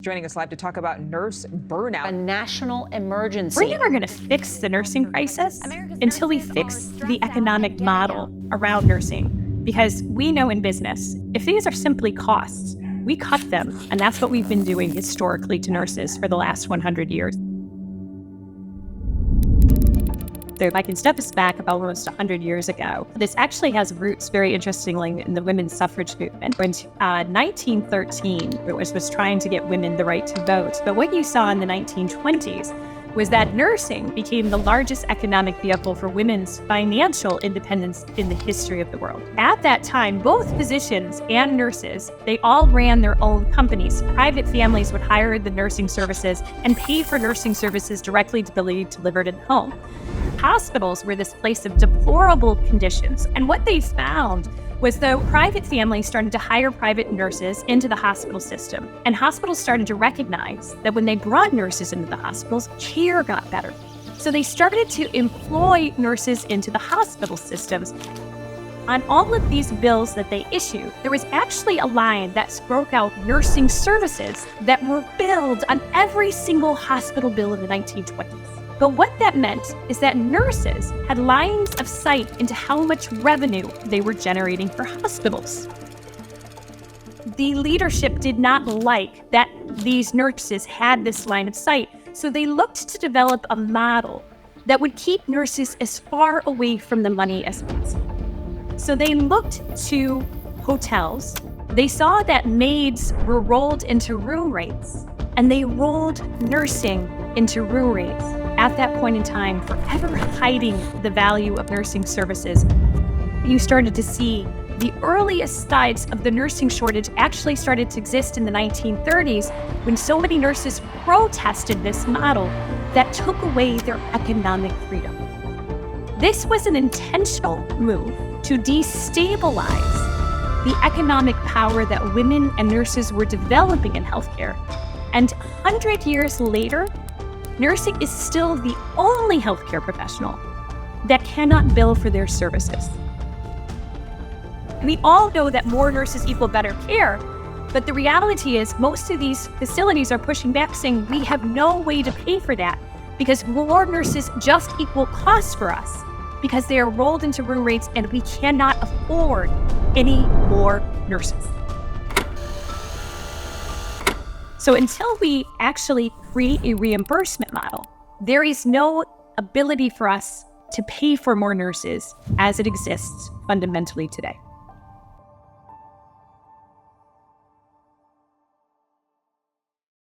Joining us live to talk about nurse burnout. A national emergency. We're never going to fix the nursing crisis until we fix the economic model around nursing. Because we know in business, if these are simply costs, we cut them. And that's what we've been doing historically to nurses for the last 100 years. If I can step us back about almost 100 years ago, this actually has roots, very interestingly, in the women's suffrage movement. In 1913, it was trying to get women the right to vote. But what you saw in the 1920s was that nursing became the largest economic vehicle for women's financial independence in the history of the world. At that time, both physicians and nurses, they all ran their own companies. Private families would hire the nursing services and pay for nursing services directly to be delivered at home. Hospitals were this place of deplorable conditions, and what they found was though private families started to hire private nurses into the hospital system, and hospitals started to recognize that when they brought nurses into the hospitals, care got better. So they started to employ nurses into the hospital systems. On all of these bills that they issued, there was actually a line that spoke out nursing services that were billed on every single hospital bill in the 1920s. But what that meant is that nurses had lines of sight into how much revenue they were generating for hospitals. The leadership did not like that these nurses had this line of sight, so they looked to develop a model that would keep nurses as far away from the money as possible. So they looked to hotels. They saw that maids were rolled into room rates, and they rolled nursing into room rates. At that point in time, forever hiding the value of nursing services, you started to see the earliest signs of the nursing shortage actually started to exist in the 1930s when so many nurses protested this model that took away their economic freedom. This was an intentional move to destabilize the economic power that women and nurses were developing in healthcare. And 100 years later, nursing is still the only healthcare professional that cannot bill for their services. We all know that more nurses equal better care, but the reality is most of these facilities are pushing back saying we have no way to pay for that because more nurses just equal cost for us because they are rolled into room rates and we cannot afford any more nurses. So until we actually create a reimbursement model, there is no ability for us to pay for more nurses as it exists fundamentally today.